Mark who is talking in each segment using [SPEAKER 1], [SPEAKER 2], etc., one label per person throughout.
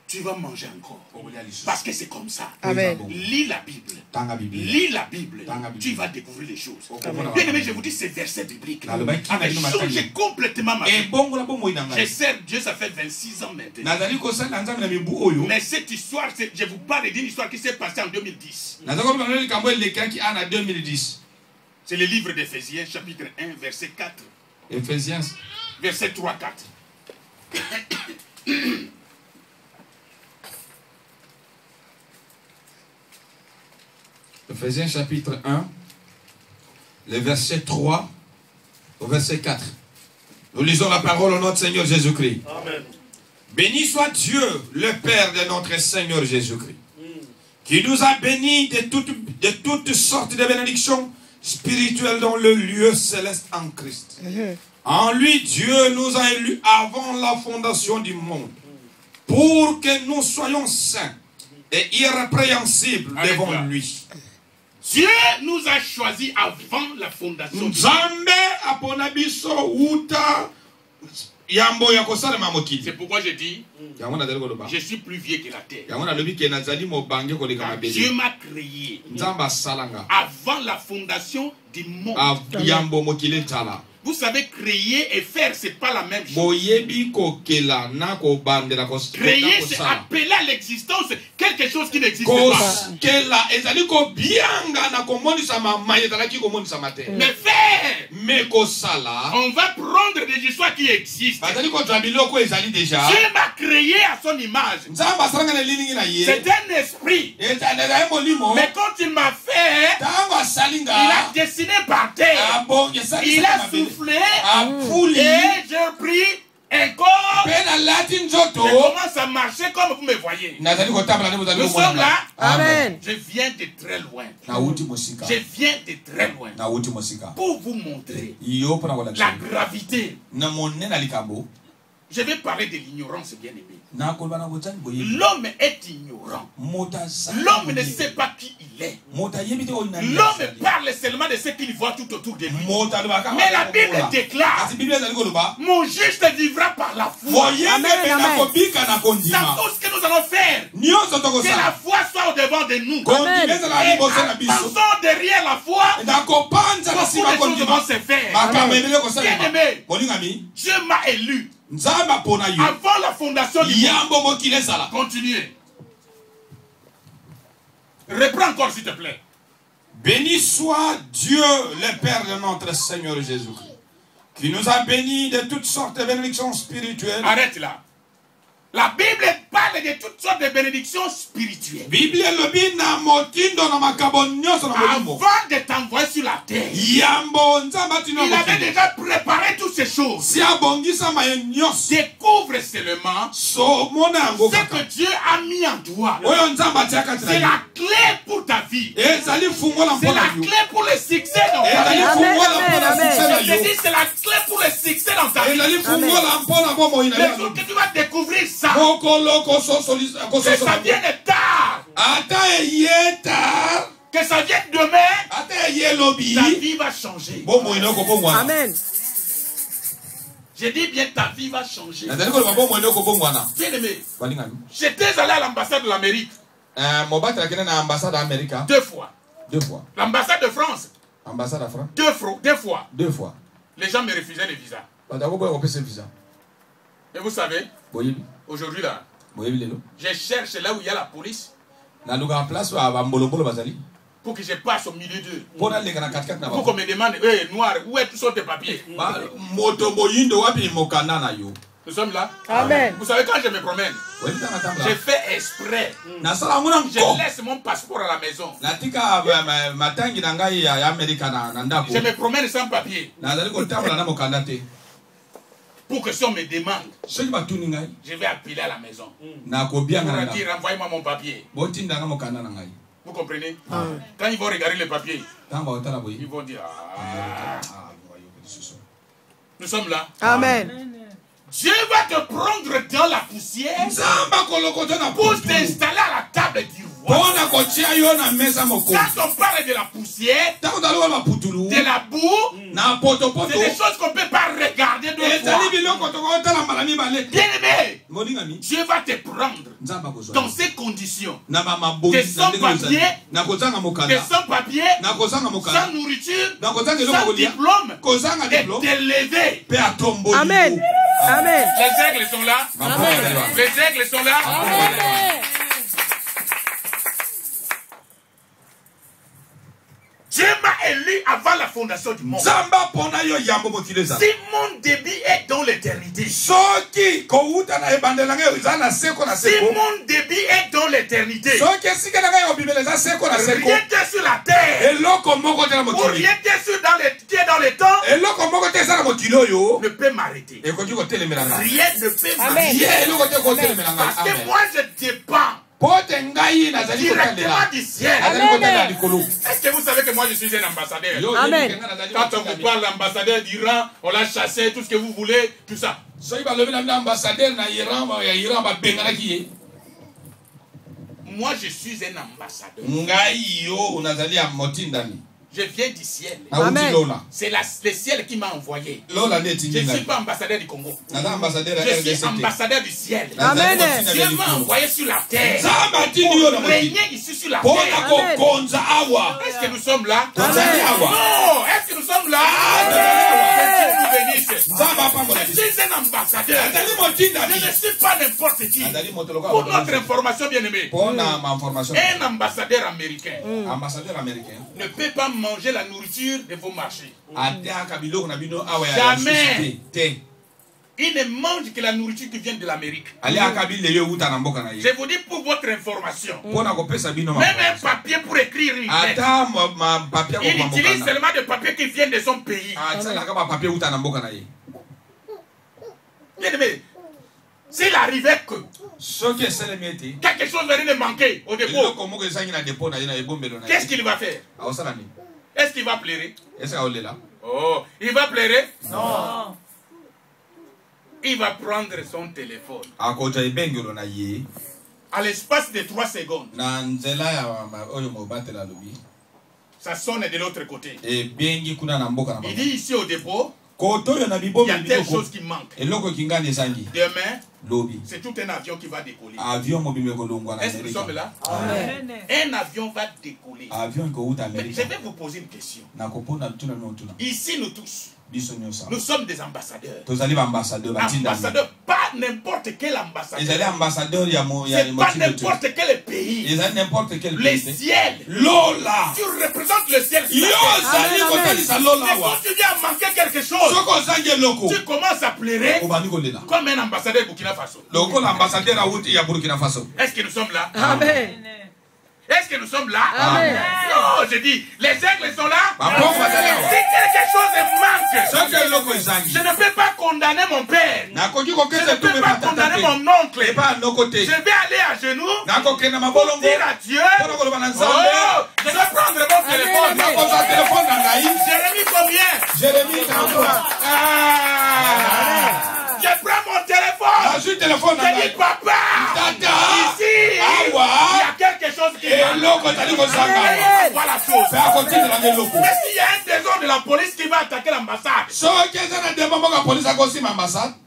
[SPEAKER 1] tu vas manger encore. Parce que c'est comme ça.
[SPEAKER 2] Amen.
[SPEAKER 1] Lis la Bible. Lis la Bible. Tu vas découvrir les choses. Bien aimé, je vous dis ces versets bibliques avec changé complètement ma vie. Je sers Dieu, ça fait 26 ans maintenant. Mais cette histoire, je vous parle d'une histoire qui s'est passée en 2010. C'est le livre d'Éphésiens, chapitre 1, verset 4.
[SPEAKER 3] Éphésiens.
[SPEAKER 1] Verset 3, 4.
[SPEAKER 3] Éphésiens chapitre 1, le verset 3 au verset 4. Nous lisons la parole au nom de Seigneur Jésus-Christ.
[SPEAKER 1] Amen.
[SPEAKER 3] Béni soit Dieu, le Père de notre Seigneur Jésus-Christ, qui nous a bénis de toutes sortes de bénédictions spirituelles dans le lieu céleste en Christ. En lui, Dieu nous a élus avant la fondation du monde, pour que nous soyons saints et irrépréhensibles devant lui.
[SPEAKER 1] Dieu nous a choisis avant la fondation du monde. C'est pourquoi je dis, je suis plus vieux que la terre. Dieu m'a créé avant la fondation du monde. Vous savez, créer et faire, c'est pas la même chose. Créer, c'est appeler à l'existence quelque chose qui n'existe pas. Mais faire, on va prendre des histoires qui existent. Dieu m'a créé à son image. C'est un esprit. Mais quand il m'a fait, il a dessiné par terre. Il a soufflé. Et j'ai pris un corps. Je commence à marcher comme vous me voyez. Nous sommes là.
[SPEAKER 2] Amen.
[SPEAKER 1] Je viens de très loin. Je viens de très loin. Pour vous montrer la gravité. Je vais parler de l'ignorance, bien aimé. L'homme est ignorant. L'homme ne sait pas qui il est. L'homme parle seulement de ce qu'il voit tout autour de lui. Mais la Bible déclare, mon juste vivra par la foi. C'est tout ce que nous allons faire. Que la foi soit au devant de nous. Et passons derrière la foi, beaucoup de choses vont se faire. Bien aimé, Dieu m'a élu avant la fondation du monde. Continuez. Reprends encore s'il te plaît.
[SPEAKER 3] Béni soit Dieu, le Père de notre Seigneur Jésus-Christ, qui nous a bénis de toutes sortes de bénédictions spirituelles.
[SPEAKER 1] Arrête là. La Bible parle de toutes sortes de bénédictions spirituelles. Avant de t'envoyer sur la terre, il avait déjà préparé toutes ces choses. Découvre seulement ce que Dieu a mis en toi. C'est la clé pour ta vie. C'est la clé pour le succès dans ta vie. Je te dis, c'est la clé pour le succès dans ta vie. Le jour que tu vas découvrir ça, que ça vienne tard, que ça vienne demain, ta vie va changer.
[SPEAKER 2] Amen.
[SPEAKER 1] J'ai dit bien, ta vie va changer. Bien aimé, j'étais allé à l'ambassade de l'Amérique 2 fois. L'ambassade de France 2 fois. Les gens me refusaient le visa. Et vous savez, aujourd'hui là, je cherche là où il y a la police pour que je passe au milieu d'eux. Pour qu'on me demande, noir, où est tous tes papiers? Nous sommes là.
[SPEAKER 2] Amen.
[SPEAKER 1] Vous savez, quand je me promène, je fais exprès. Je laisse mon passeport à la maison. Je me promène sans papier. Pour que si on me demande, je vais appeler à la maison. Pour dire, renvoyez-moi mon papier. Vous comprenez? Quand ils vont regarder le papier, ils vont dire, nous sommes là.
[SPEAKER 2] Amen.
[SPEAKER 1] Dieu va te prendre dans la poussière pour t'installer à la table du roi. Quand on parle de la poussière, de la boue, c'est des choses qu'on ne peut pas regarder de fois. Bien aimé, Dieu va te prendre dans ces conditions. T'es sans papier, sans nourriture, sans diplôme, et t'élever.
[SPEAKER 2] Amen. Amen.
[SPEAKER 1] Les aigles sont là.
[SPEAKER 2] Amen.
[SPEAKER 1] Les aigles sont là.
[SPEAKER 2] Amen.
[SPEAKER 1] Dieu m'a élu avant la fondation du monde. Si mon débit est dans l'éternité. Si mon débit est dans l'éternité. Rien que sur la terre. Ou rien que qui est dans les temps. Ne peut m'arrêter. Rien ne peut m'arrêter. Parce que moi je dépends directement du ciel. Est-ce que vous savez que moi je suis un ambassadeur?
[SPEAKER 2] Amen.
[SPEAKER 1] Quand on vous parle l'ambassadeur d'Iran, on l'a chassé, tout ce que vous voulez, tout ça. Moi je suis un ambassadeur. Je viens du ciel. C'est le ciel qui m'a envoyé. Je ne suis pas ambassadeur du Congo. Je suis ambassadeur du ciel.
[SPEAKER 2] Amen.
[SPEAKER 1] Dieu m'a envoyé sur la terre. Pour régner ici sur la terre. Est-ce que nous sommes là? Non. Est-ce que nous sommes là? Que Dieu nous bénisse. Je suis un ambassadeur. Je ne suis pas n'importe qui. Pour notre information bien aimée. Un ambassadeur américain ne peut pas manger la nourriture de vos marchés. Jamais. Il ne mange que la nourriture qui vient de l'Amérique. Je vous dis pour votre information. Même un papier pour écrire une lettre. Il utilise seulement des papiers qui viennent de son pays. Bien aimé, s'il arrivait que quelque chose venait de manquer au dépôt, qu'est-ce qu'il va faire? Est-ce qu'il va pleurer? Oh, il va pleurer? Non. Il va prendre son téléphone. À l'espace de 3 secondes. Ça sonne de l'autre côté. Il dit ici au dépôt, il y a telle chose qui manque. Demain, c'est tout un avion qui va décoller. Est-ce que nous sommes là? Amen. Un avion va décoller. Mais je vais vous poser une question. Ici, nous tous, nous sommes des ambassadeurs. Ambassadeurs, pas n'importe quel ambassadeur. C'est pas n'importe quel pays. Le ciel. Tu représentes le ciel. Mais quand tu viens manquer quelque chose, tu commences à pleurer comme un ambassadeur Burkina Faso. Est-ce que nous sommes là?
[SPEAKER 2] Amen.
[SPEAKER 1] Est-ce que nous sommes là?
[SPEAKER 2] Amen.
[SPEAKER 1] Non, je dis, les aigles sont là. Si quelque chose manque, je ne peux pas condamner mon père. Je ne peux pas condamner mon oncle. Je vais aller à genoux pour dire à Dieu, oh, je vais prendre mon téléphone. Jérémie combien?
[SPEAKER 3] Jérémie 33.
[SPEAKER 1] Je prends mon téléphone. Je dis, papa, ici, il y a quelque chose qui manque. Voilà la chose. Mais s'il y a un désordre de la police qui va attaquer l'ambassade,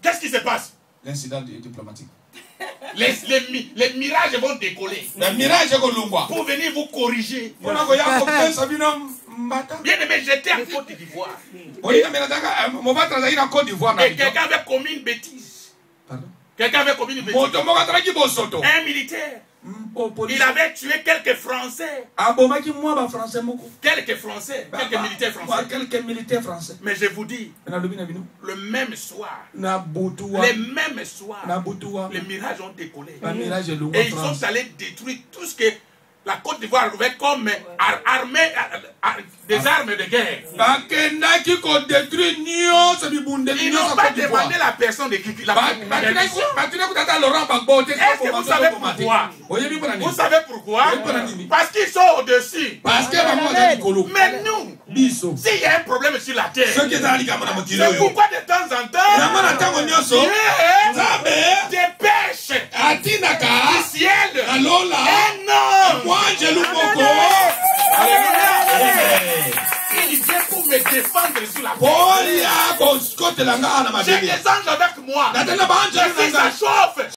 [SPEAKER 1] qu'est-ce qui se passe?
[SPEAKER 3] L'incident diplomatique.
[SPEAKER 1] Les mirages vont décoller. Pour venir vous corriger. Bien aimé, j'étais en Côte d'Ivoire. Et quelqu'un avait commis une bêtise. Quelqu'un avait commis une bêtise. Un militaire. Il avait tué quelques Français. Quelques Français. Quelques militaires français. Mais je vous dis, le même soir, les mirages ont décollé. Et ils sont allés détruire tout ce que la Côte d'Ivoire avait comme des armes de guerre. Ils n'ont pas demandé la personne de qui la permission. Est-ce que vous savez pourquoi? Vous savez pourquoi? Parce qu'ils sont au-dessus. Mais nous, s'il y a un problème sur la terre, c'est pourquoi de temps en temps, Dieu dépêche du ciel un homme. Il vient pour me défendre sur la terre. J'ai des anges avec moi. Si ça chauffe,